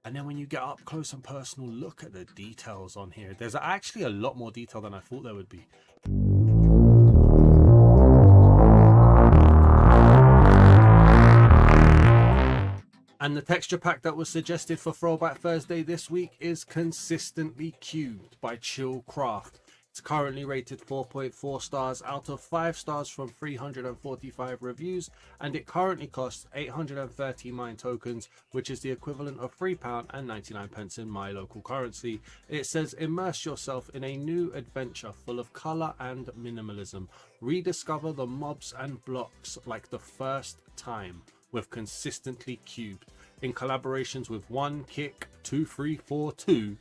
And then when you get up close and personal, look at the details on here. There's actually a lot more detail than I thought there would be. And the texture pack that was suggested for Throwback Thursday this week is Consistently Cubed by ChillCraft. It's currently rated 4.4 stars out of 5 stars from 345 reviews, and it currently costs 830 mine tokens, which is the equivalent of £3.99 in my local currency. It says, immerse yourself in a new adventure full of colour and minimalism. Rediscover the mobs and blocks like the first time with Consistently Cubed, in collaborations with One Kick 2342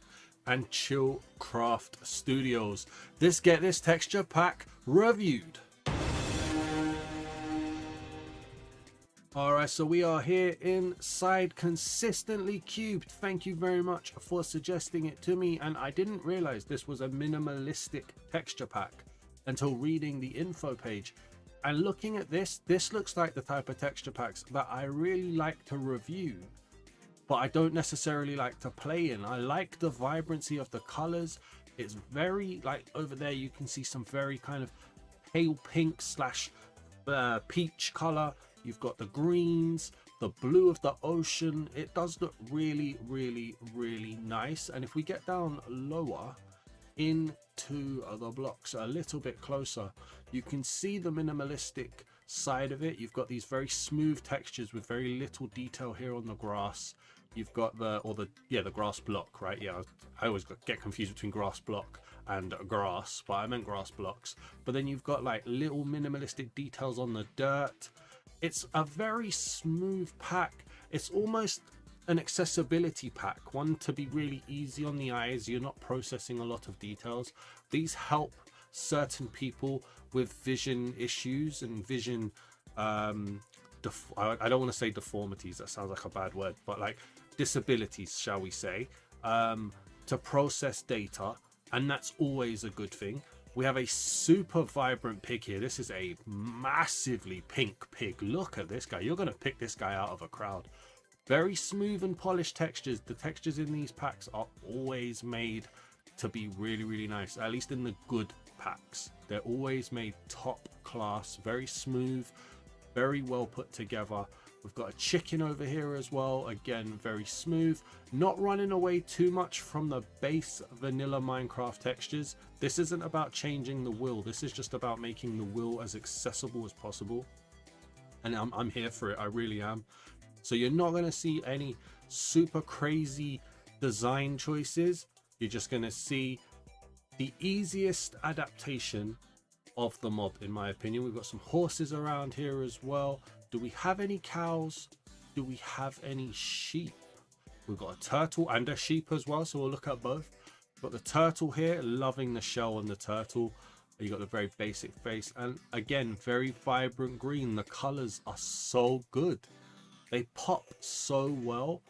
and ChillCraft Studios. Get this texture pack reviewed. Alright, so we are here inside Consistently Cubed. Thank you very much for suggesting it to me, and I didn't realize this was a minimalistic texture pack until reading the info page. And looking at this looks like the type of texture packs that I really like to review, but I don't necessarily like to play in. I like the vibrancy of the colors. It's very, like over there you can see some very kind of pale pink slash peach color. You've got the greens, the blue of the ocean. It does look really, really, really nice. And if we get down lower into the blocks a little bit closer, you can see the minimalistic side of it. You've got these very smooth textures with very little detail here on the grass. You've got the grass block, right? Yeah, I always get confused between grass block and grass, but I meant grass blocks. But then you've got like little minimalistic details on the dirt. It's a very smooth pack. It's almost an accessibility pack, one to be really easy on the eyes. You're not processing a lot of details. These help certain people with vision issues and vision I don't want to say deformities, that sounds like a bad word, but like disabilities, shall we say, to process data, and that's always a good thing. We have a super vibrant pig here. This is a massively pink pig. Look at this guy. You're going to pick this guy out of a crowd. Very smooth and polished textures. The textures in these packs are always made to be really, really nice, at least in the good packs. They're always made top class, very smooth, very well put together. We've got a chicken over here as well, again very smooth, not running away too much from the base vanilla Minecraft textures. This isn't about changing the will, this is just about making the will as accessible as possible, and I'm here for it, I really am. So you're not going to see any super crazy design choices. You're just going to see the easiest adaptation of the mob, in my opinion. We've got some horses around here as well. Do we have any cows? Do we have any sheep? We've got a turtle and a sheep as well, so we'll look at both. We've got the turtle here, loving the shell on the turtle. You got the very basic face, and again, very vibrant green. The colors are so good. They pop so well.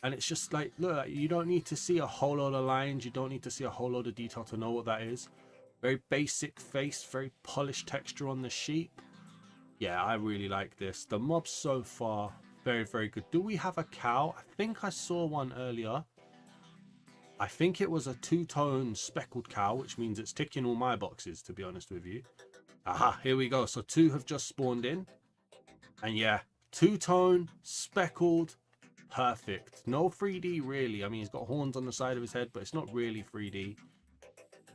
And it's just like, look, you don't need to see a whole lot of lines. You don't need to see a whole lot of detail to know what that is. Very basic face, very polished texture on the sheep. Yeah, I really like this. The mobs so far, very, very good. Do we have a cow? I think I saw one earlier. I think it was a two-tone speckled cow, which means it's ticking all my boxes, to be honest with you. Aha, here we go. So 2 have just spawned in. And yeah, two-tone, speckled, perfect. No 3D really. I mean, he's got horns on the side of his head, but it's not really 3D.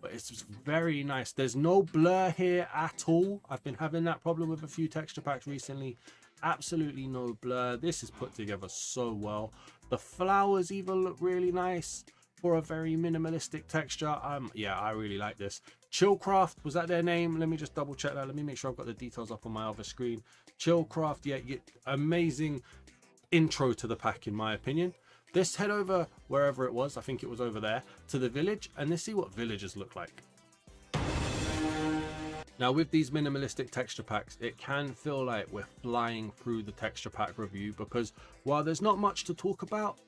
But it's just very nice. There's no blur here at all. I've been having that problem with a few texture packs recently. Absolutely no blur. This is put together so well. The flowers even look really nice for a very minimalistic texture. Yeah, I really like this. ChillCraft, was that their name? Let me just double check that. Let me make sure I've got the details up on my other screen. ChillCraft, yeah, amazing intro to the pack, in my opinion. Let's head over wherever it was. I think it was over there to the village, and let's see what villagers look like. Now, with these minimalistic texture packs, it can feel like we're flying through the texture pack review, because while there's not much to talk about,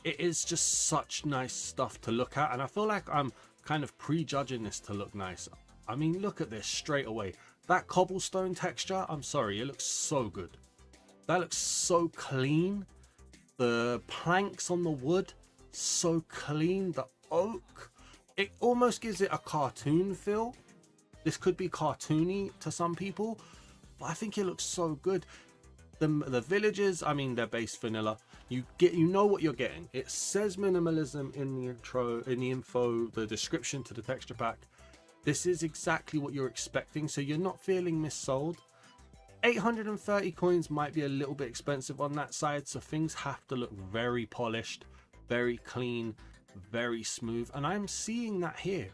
it is just such nice stuff to look at, and I feel like I'm kind of prejudging this to look nice. I mean, look at this straight away. That cobblestone texture, I'm sorry, it looks so good. That looks so clean. The planks on the wood, so clean. The oak, it almost gives it a cartoon feel. This could be cartoony to some people, but I think it looks so good. The villages, I mean, they're base vanilla. You know what you're getting. It says minimalism in the intro, in the info, the description to the texture pack. This is exactly what you're expecting, so you're not feeling missold. 830 coins might be a little bit expensive on that side, so things have to look very polished, very clean, very smooth, and I'm seeing that here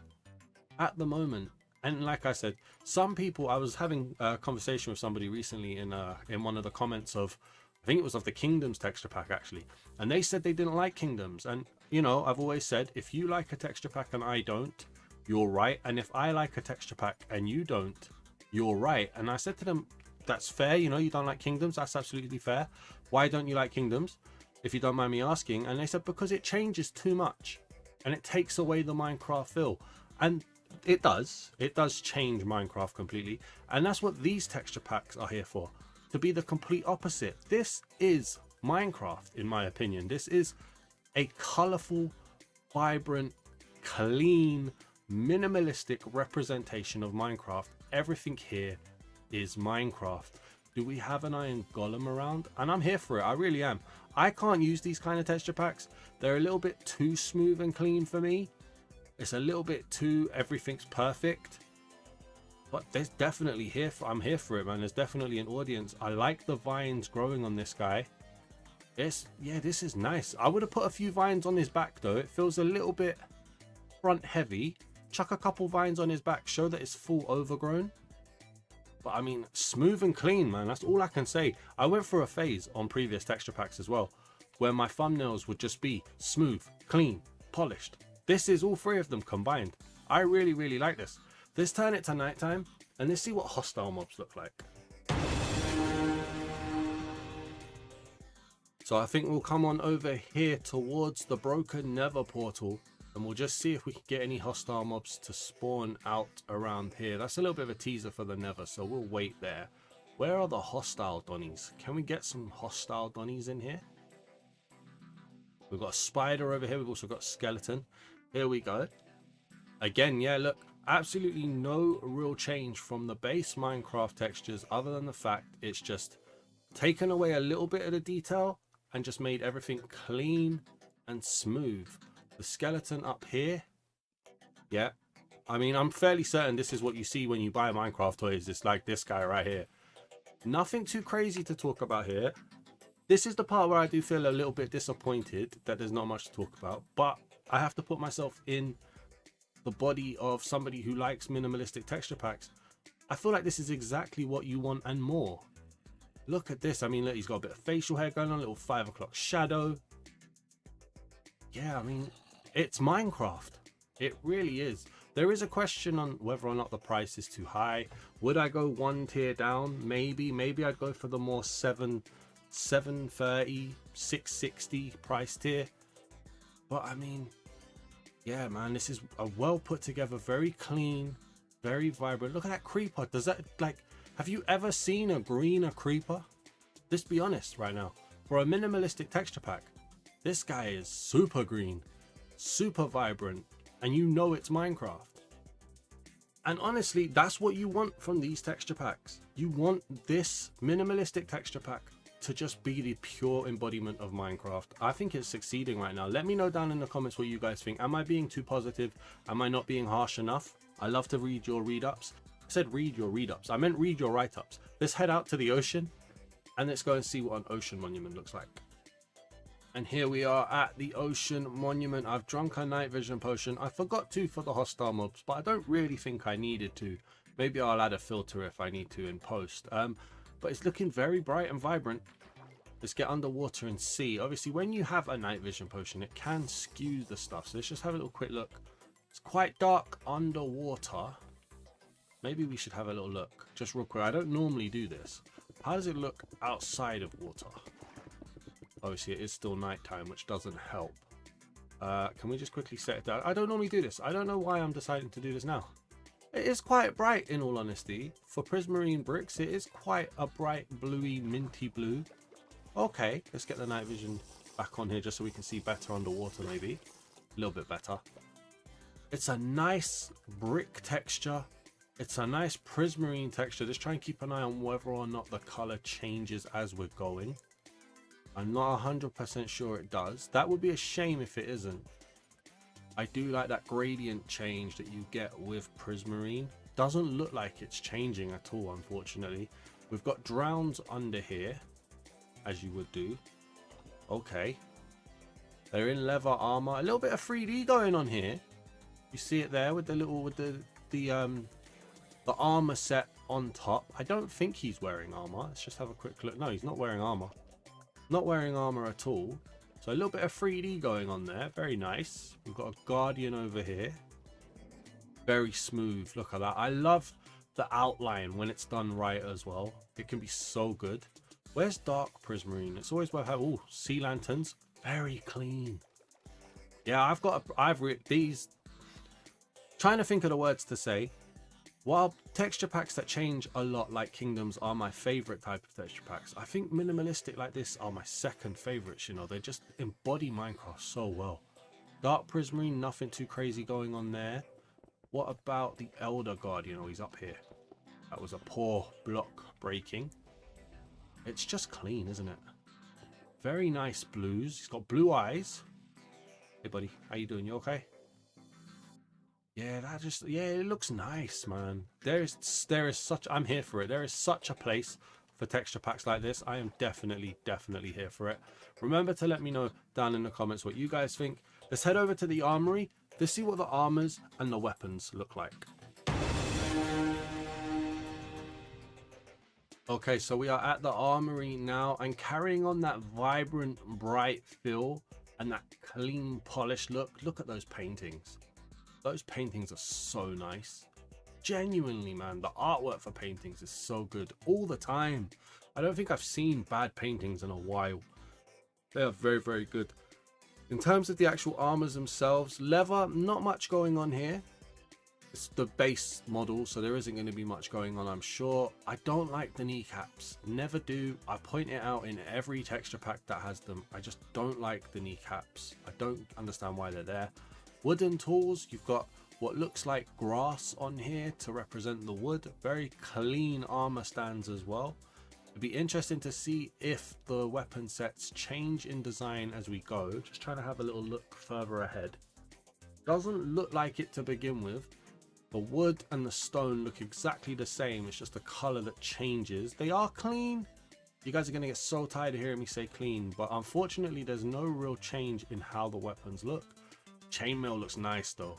at the moment. And like I said, some people, I was having a conversation with somebody recently in one of the comments of, I think it was of the Kingdoms texture pack actually, and they said they didn't like Kingdoms. And you know, I've always said, if you like a texture pack and I don't, you're right. And if I like a texture pack and you don't, you're right. And I said to them, that's fair. You know, you don't like Kingdoms, that's absolutely fair. Why don't you like Kingdoms, if you don't mind me asking? And they said, because it changes too much and it takes away the Minecraft feel. And it does change Minecraft completely, and that's what these texture packs are here for, to be the complete opposite. This is Minecraft, in my opinion. This is a colorful, vibrant, clean, minimalistic representation of Minecraft. Everything here is Minecraft. Do we have an iron golem around? And I'm here for it, I really am. I can't use these kind of texture packs. They're a little bit too smooth and clean for me. It's a little bit too everything's perfect, but there's definitely here for, I'm here for it, man. There's definitely an audience. I like the vines growing on this guy. Yeah, this is nice. I would have put a few vines on his back though. It feels a little bit front heavy. Chuck a couple vines on his back, show that it's full overgrown. But I mean, smooth and clean, man. That's all I can say. I went through a phase on previous texture packs as well, where my thumbnails would just be smooth, clean, polished. This is all three of them combined. I really, really like this. Let's turn it to nighttime and let's see what hostile mobs look like. So I think we'll come on over here towards the broken Nether portal and we'll just see if we can get any hostile mobs to spawn out around here. That's a little bit of a teaser for the Nether, so we'll wait there. Where are the hostile Donnies? Can we get some hostile Donnies in here? We've got a spider over here. We've also got a skeleton. Here we go. Again, yeah, look, absolutely no real change from the base Minecraft textures other than the fact it's just taken away a little bit of the detail and just made everything clean and smooth. The skeleton up here, yeah, I mean, I'm fairly certain this is what you see when you buy Minecraft toys. It's like this guy right here. Nothing too crazy to talk about here. This is the part where I do feel a little bit disappointed that there's not much to talk about, but I have to put myself in the body of somebody who likes minimalistic texture packs. I feel like this is exactly what you want and more. Look at this. I mean, look, he's got a bit of facial hair going on, a little 5 o'clock shadow. Yeah, I mean, it's Minecraft. It really is. There is a question on whether or not the price is too high. Would I go one tier down? Maybe I'd go for the more 730, 660 price tier. But I mean, yeah, man, this is a well put together, very clean, very vibrant. Look at that creeper. Does that, like, have you ever seen a greener creeper? Let's be honest right now. For a minimalistic texture pack, this guy is super green, super vibrant, and you know it's Minecraft. And honestly, that's what you want from these texture packs. You want this minimalistic texture pack to just be the pure embodiment of Minecraft. I think it's succeeding right now. Let me know down in the comments what you guys think. Am I being too positive? Am I not being harsh enough? I love to read your read-ups. I said read your read-ups. I meant read your write-ups. Let's head out to the ocean and let's go and see what an ocean monument looks like. And here we are at the ocean monument. I've drunk a night vision potion. I forgot to for the hostile mobs, but I don't really think I needed to. Maybe I'll add a filter if I need to in post. But it's looking very bright and vibrant. Let's get underwater and see. Obviously, when you have a night vision potion, it can skew the stuff. So let's just have a little quick look. It's quite dark underwater. Maybe we should have a little look. Just real quick. I don't normally do this. How does it look outside of water? Obviously, it is still nighttime, which doesn't help. Can we just quickly set it down? I don't normally do this. I don't know why I'm deciding to do this now. It is quite bright, in all honesty. For prismarine bricks, it is quite a bright bluey minty blue. Okay, let's get the night vision back on here just so we can see better underwater, maybe a little bit better. It's a nice brick texture. It's a nice prismarine texture. Just try and keep an eye on whether or not the color changes as we're going. I'm not 100% sure it does. That would be a shame if it isn't. I do like that gradient change that you get with prismarine. Doesn't look like it's changing at all, unfortunately. We've got drowns under here, as you would do. Okay. They're in leather armor. A little bit of 3D going on here. You see it there with the little, the armor set on top. I don't think he's wearing armor. Let's just have a quick look. No, he's not wearing armor. Not wearing armor at all. So a little bit of 3D going on there. Very nice. We've got a guardian over here. Very smooth. Look at that. I love the outline when it's done right as well. It can be so good. Where's dark prismarine? It's always worth having. Oh, sea lanterns. Very clean. Yeah, I've these. Trying to think of the words to say. While texture packs that change a lot like Kingdoms are my favorite type of texture packs, I think minimalistic like this are my second favorites. You know, they just embody Minecraft so well. Dark prismarine, nothing too crazy going on there. What about the Elder Guardian? Oh, he's up here. That was a poor block breaking. It's just clean, isn't it? Very nice blues. He's got blue eyes. Hey buddy, how you doing? You okay? Yeah, it looks nice, man. There is such, I'm here for it. There is such a place for texture packs like this. I am definitely here for it. Remember to let me know down in the comments what you guys think. Let's head over to the Armoury to see what the armors and the weapons look like. Okay, so we are at the Armoury now and carrying on that vibrant, bright feel and that clean, polished look. Look at those paintings. Those paintings are so nice. Genuinely, man, the artwork for paintings is so good all the time. I don't think I've seen bad paintings in a while. They are very good. In terms of the actual armors themselves, leather, not much going on here. It's the base model, so there isn't going to be much going on, I'm sure. I don't like the kneecaps. Never do. I point it out in every texture pack that has them. I just don't like the kneecaps. I don't understand why they're there. Wooden tools, you've got what looks like grass on here to represent the wood. Very clean armor stands as well. It'd be interesting to see if the weapon sets change in design as we go. Just trying to have a little look further ahead. Doesn't look like it to begin with. The wood and the stone look exactly the same. It's just the color that changes. They are clean. You guys are going to get so tired of hearing me say clean, but unfortunately there's no real change in how the weapons look. Chainmail looks nice though.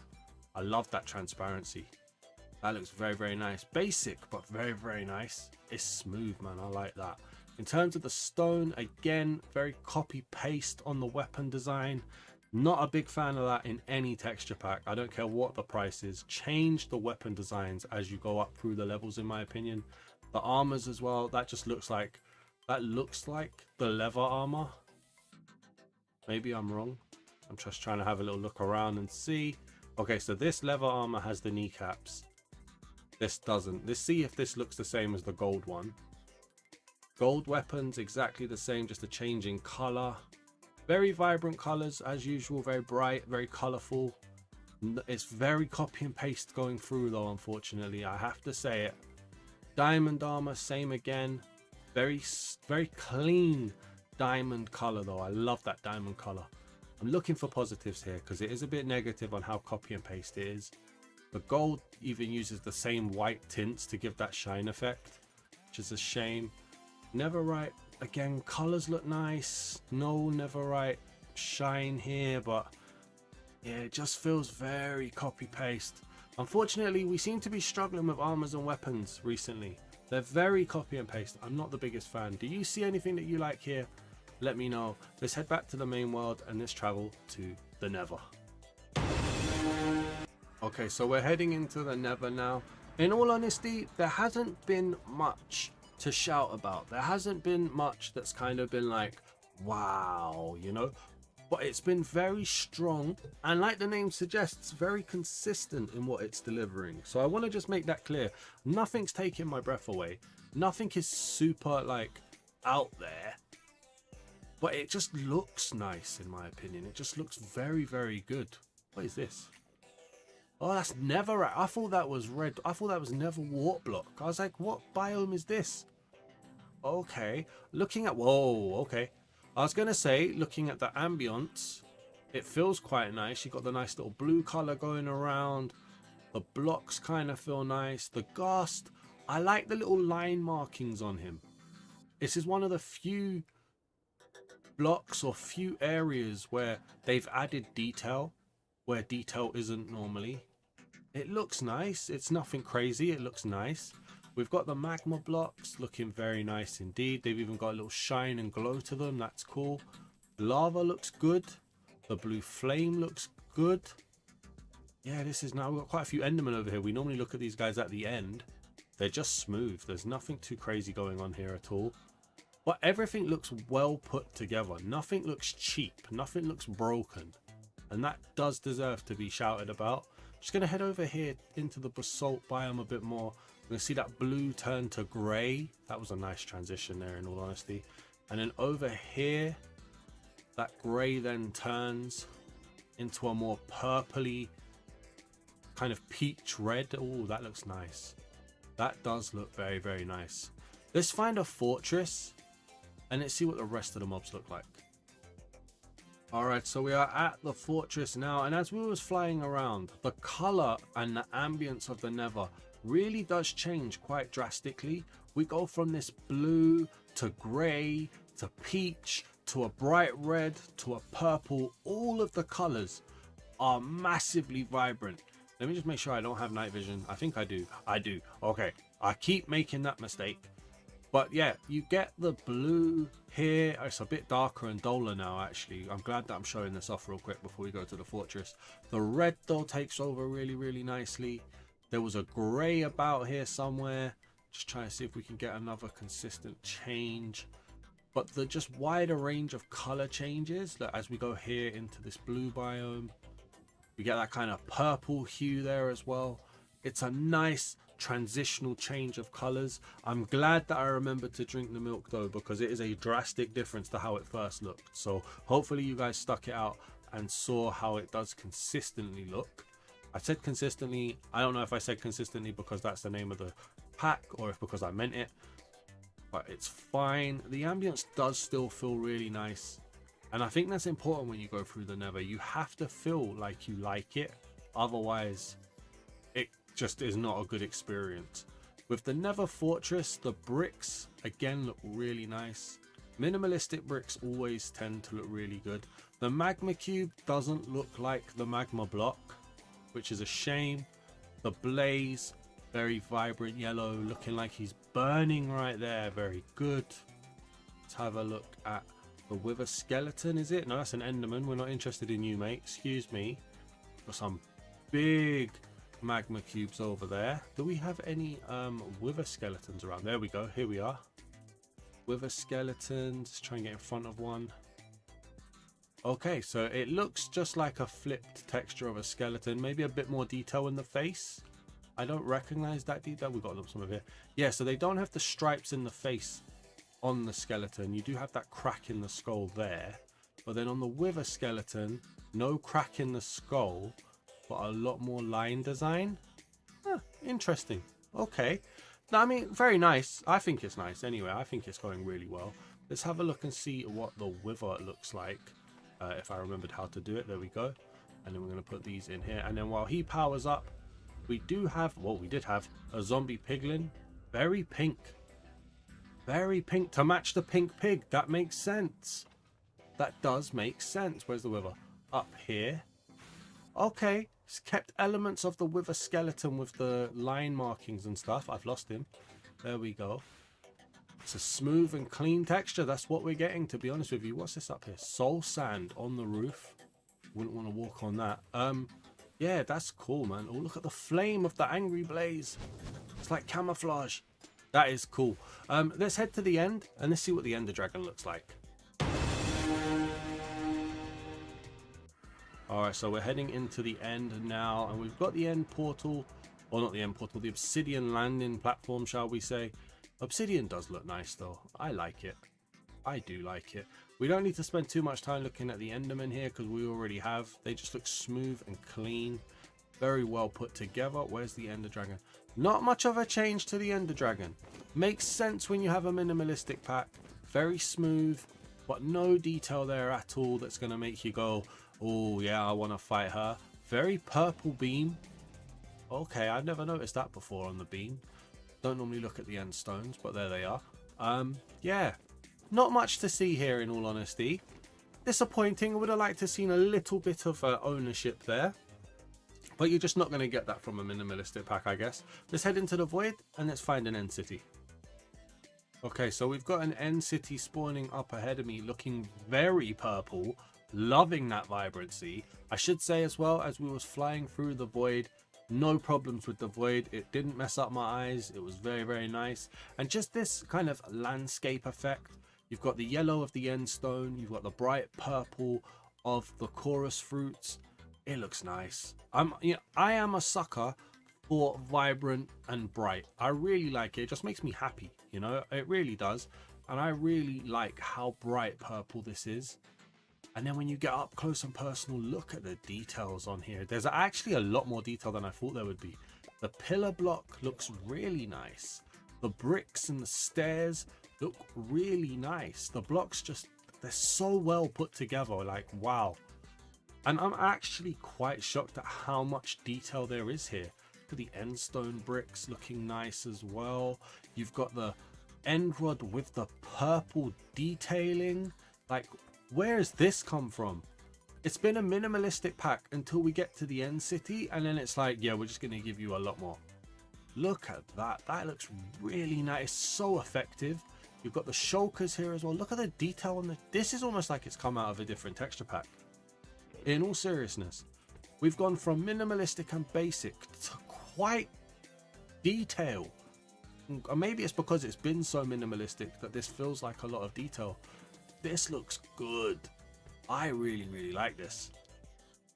I love that transparency. That looks very nice. Basic, but very nice. It's smooth, man. I like that. In terms of the stone, again, very copy paste on the weapon design. Not a big fan of that in any texture pack. I don't care what the price is. Change the weapon designs as you go up through the levels, in my opinion. The armors as well, that just looks like, that looks like the leather armor. Maybe I'm wrong. I'm just trying to have a little look around and see. Okay, so this leather armor has the kneecaps. This doesn't. Let's see if this looks the same as the gold one. Gold weapons, exactly the same, just a change in color. Very vibrant colors as usual, very bright, very colorful. It's very copy and paste going through though, unfortunately. I have to say it. Diamond armor, same again. Very clean diamond color though. I love that diamond color. I'm looking for positives here because it is a bit negative on how copy and paste it is. The gold even uses the same white tints to give that shine effect, which is a shame. Netherite, again, colors look nice. No Netherite shine here, but yeah, it just feels very copy paste. Unfortunately, we seem to be struggling with armors and weapons recently. They're very copy and paste. I'm not the biggest fan. Do you see anything that you like here? Let me know. Let's head back to the main world and let's travel to the Nether. Okay, so we're heading into the Nether now. In all honesty, there hasn't been much to shout about. There hasn't been much that's kind of been like, wow, you know, but it's been very strong and, like the name suggests, very consistent in what it's delivering. So I want to just make that clear. Nothing's taking my breath away. Nothing is super like out there. but it just looks nice in my opinion. It just looks very, very good. What is this? Oh, that's Nether. I thought that was red. I thought that was Nether wart block. I was like, what biome is this? Okay, looking at, whoa, okay. I was gonna say, looking at the ambience, it feels quite nice. You got the nice little blue color going around. The blocks kind of feel nice. The ghast, I like the little line markings on him. This is one of the few blocks or few areas where they've added detail where detail isn't normally. It looks nice. It's nothing crazy. It looks nice. We've got the magma blocks looking very nice indeed. They've even got a little shine and glow to them. That's cool. Lava looks good. The blue flame looks good. Yeah, this is now, we've got quite a few endermen over here. We normally look at these guys at the end. They're just smooth. There's nothing too crazy going on here at all. But everything looks well put together. Nothing looks cheap. Nothing looks broken. And that does deserve to be shouted about. Just going to head over here into the basalt biome a bit more. We're going to see that blue turn to grey. That was a nice transition there in all honesty. And then over here, that grey then turns into a more purpley kind of peach red. Oh, that looks nice. That does look very, very nice. Let's find a fortress and let's see what the rest of the mobs look like. Alright, so we are at the fortress now, and as we was flying around, the color and the ambience of the Nether really does change quite drastically. We go from this blue to grey to peach to a bright red to a purple. All of the colors are massively vibrant. Let me just make sure I don't have night vision. I think I do. I do. Okay, I keep making that mistake. But yeah, you get the blue here. It's a bit darker and duller now, actually. I'm glad that I'm showing this off real quick before we go to the fortress. The red, though, takes over really, really nicely. There was a grey about here somewhere. Just trying to see if we can get another consistent change. But the just wider range of color changes, that as we go here into this blue biome, we get that kind of purple hue there as well. It's a nice transitional change of colors. I'm glad that I remembered to drink the milk though, because it is a drastic difference to how it first looked. So hopefully you guys stuck it out and saw how it does consistently look. I said consistently. I don't know if I said consistently because that's the name of the pack or if because I meant it, but it's fine. The ambience does still feel really nice, and I think that's important when you go through the Nether. You have to feel like you like it, otherwise it just is not a good experience. With the Nether fortress, the bricks again look really nice. Minimalistic bricks always tend to look really good. The magma cube doesn't look like the magma block, which is a shame. The blaze, very vibrant yellow, looking like he's burning right there. Very good. Let's have a look at the wither skeleton. Is it? No, that's an enderman. We're not interested in you, mate. Excuse me. Got some big magma cubes over there. Do we have any wither skeletons around? There we go. Here we are. Wither skeletons. Try and get in front of one. Okay, so it looks just like a flipped texture of a skeleton. Maybe a bit more detail in the face. I don't recognize that detail. We've got some of it. Yeah, so they don't have the stripes in the face on the skeleton. You do have that crack in the skull there. But then on the wither skeleton, no crack in the skull, but a lot more line design. Huh, interesting. Okay. I mean, very nice. I think it's nice anyway. I think it's going really well. Let's have a look and see what the wither looks like. If I remembered how to do it. There we go. And then we're going to put these in here. And then while he powers up, we do have, well, we did have a zombie piglin. Very pink. Very pink to match the pink pig. That makes sense. That does make sense. Where's the wither? Up here. Okay. It's kept elements of the wither skeleton with the line markings and stuff. I've lost him. There we go. It's a smooth and clean texture. That's what we're getting, to be honest with you. What's this up here? Soul sand on the roof. Wouldn't want to walk on that. Yeah, that's cool, man. Oh, look at the flame of the angry blaze. It's like camouflage. That is cool. Let's head to the end and let's see what the ender dragon looks like. Alright, so we're heading into the end now, and we've got the end portal. Well, not the end portal, the obsidian landing platform, shall we say. Obsidian does look nice though. I like it. I do like it. We don't need to spend too much time looking at the Endermen here because we already have. They just look smooth and clean. Very well put together. Where's the Ender Dragon? Not much of a change to the Ender Dragon. Makes sense when you have a minimalistic pack. Very smooth, but no detail there at all that's going to make you go, oh yeah, I want to fight her. Very purple beam. Okay, I've never noticed that before on the beam. Don't normally look at the end stones, but there they are. Yeah, not much to see here in all honesty. Disappointing. I would have liked to have seen a little bit of ownership there. But you're just not going to get that from a minimalistic pack, I guess. Let's head into the void and let's find an end city. Okay, so we've got an end city spawning up ahead of me, looking very purple. Loving that vibrancy. I should say as well, as we was flying through the void, no problems with the void. It didn't mess up my eyes. It was very, very nice. And just this kind of landscape effect. You've got the yellow of the end stone. You've got the bright purple of the chorus fruits. It looks nice. I am a sucker for vibrant and bright. I really like it. It just makes me happy, you know, it really does. And I really like how bright purple this is. And then when you get up close and personal, look at the details on here. There's actually a lot more detail than I thought there would be. The pillar block looks really nice. The bricks and the stairs look really nice. The blocks just, they're so well put together, like wow. And I'm actually quite shocked at how much detail there is here. Look at the end stone bricks looking nice as well. You've got the end rod with the purple detailing. Like, where has this come from? It's been a minimalistic pack until we get to the end city, and then it's like, yeah, we're just going to give you a lot more. Look at that. That looks really nice. So effective. You've got the shulkers here as well. Look at the detail on the... This is almost like it's come out of a different texture pack. In all seriousness, we've gone from minimalistic and basic to quite detailed. Maybe it's because it's been so minimalistic that this feels like a lot of detail. This looks good. I really, really like this.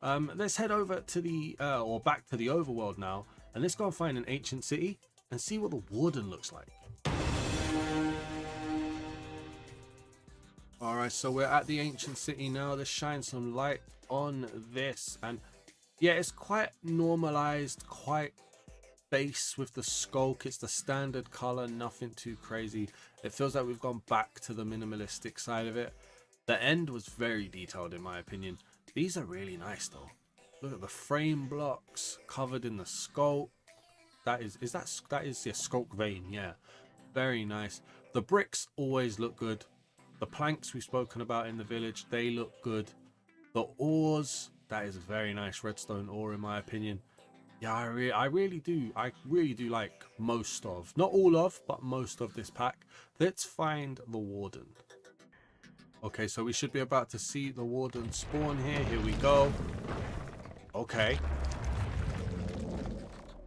Let's head over to the or back to the overworld now, and let's go and find an ancient city and see what the Warden looks like. All right, so we're at the ancient city now. Let's shine some light on this, and yeah, it's quite normalized, quite base with the skulk. It's the standard color, nothing too crazy. It feels like we've gone back to the minimalistic side of it. The end was very detailed in my opinion. These are really nice though. Look at the frame blocks covered in the skulk. That is yeah, skulk vein. Yeah, very nice. The bricks always look good. The planks we've spoken about in the village, they look good. The ores, that is a very nice redstone ore in my opinion. Yeah, I really do like most of, not all of, but most of this pack. Let's find the Warden. Okay, so we should be about to see the Warden spawn here. Here we go. Okay.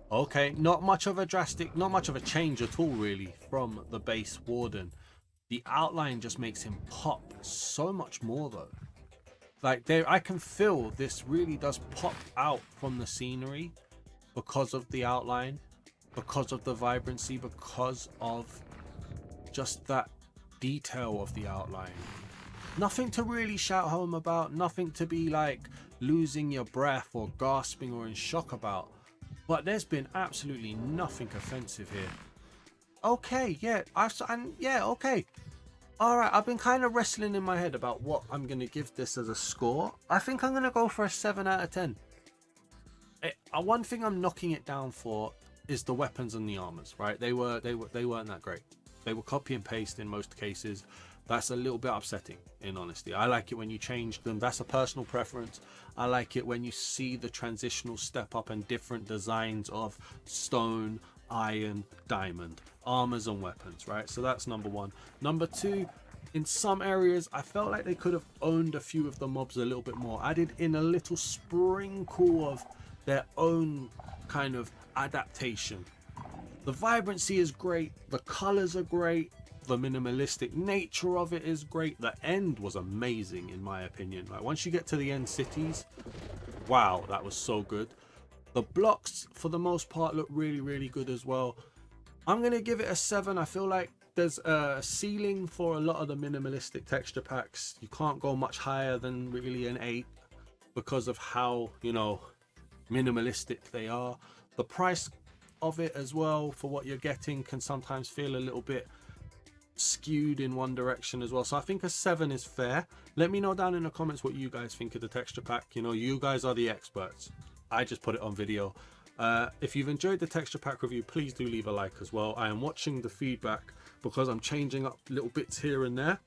Okay, not much of a change at all really from the base Warden. The outline just makes him pop so much more though. Like I can feel this really does pop out from the scenery because of the outline, because of the vibrancy, because of just that detail of the outline. Nothing to really shout home about, nothing to be like losing your breath or gasping or in shock about. But there's been absolutely nothing offensive here. Okay, yeah, okay. Alright, I've been kind of wrestling in my head about what I'm going to give this as a score. I think I'm going to go for a 7 out of 10. One thing I'm knocking it down for is the weapons and the armors, right? They weren't that great. They were copy and paste in most cases. That's a little bit upsetting, in honesty. I like it when you change them. That's a personal preference. I like it when you see the transitional step up and different designs of stone, iron, diamond, armors and weapons, right? So that's number one. Number two, in some areas I felt like they could have owned a few of the mobs a little bit more, added in a little sprinkle of their own kind of adaptation. The vibrancy is great, the colors are great, the minimalistic nature of it is great. The end was amazing in my opinion. Like once you get to the end cities, wow, that was so good. The blocks for the most part look really, really good as well. I'm gonna give it a 7. I feel like there's a ceiling for a lot of the minimalistic texture packs. You can't go much higher than really an 8 because of how, you know, minimalistic they are. The price of it as well for what you're getting can sometimes feel a little bit skewed in one direction as well. So I think a 7 is fair. Let me know down in the comments what you guys think of the texture pack. You know, you guys are the experts. I just put it on video. If you've enjoyed the texture pack review, please do leave a like as well. I am watching the feedback because I'm changing up little bits here and there.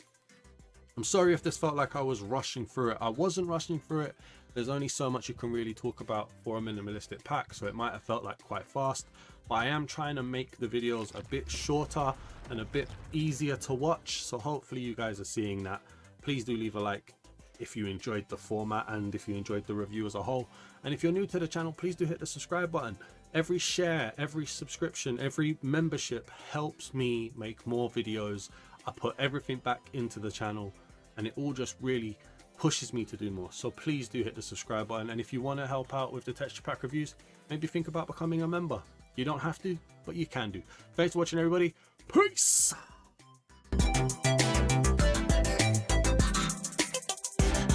I'm sorry if this felt like I was rushing through it. I wasn't rushing through it. There's only so much you can really talk about for a minimalistic pack, so it might have felt like quite fast, but I am trying to make the videos a bit shorter and a bit easier to watch, so hopefully you guys are seeing that. Please do leave a like if you enjoyed the format and if you enjoyed the review as a whole. And if you're new to the channel, please do hit the subscribe button. Every share, every subscription, every membership helps me make more videos. I put everything back into the channel and it all just really pushes me to do more. So please do hit the subscribe button. And if you want to help out with the texture pack reviews, maybe think about becoming a member. You don't have to, but you can do. Thanks for watching, everybody. Peace.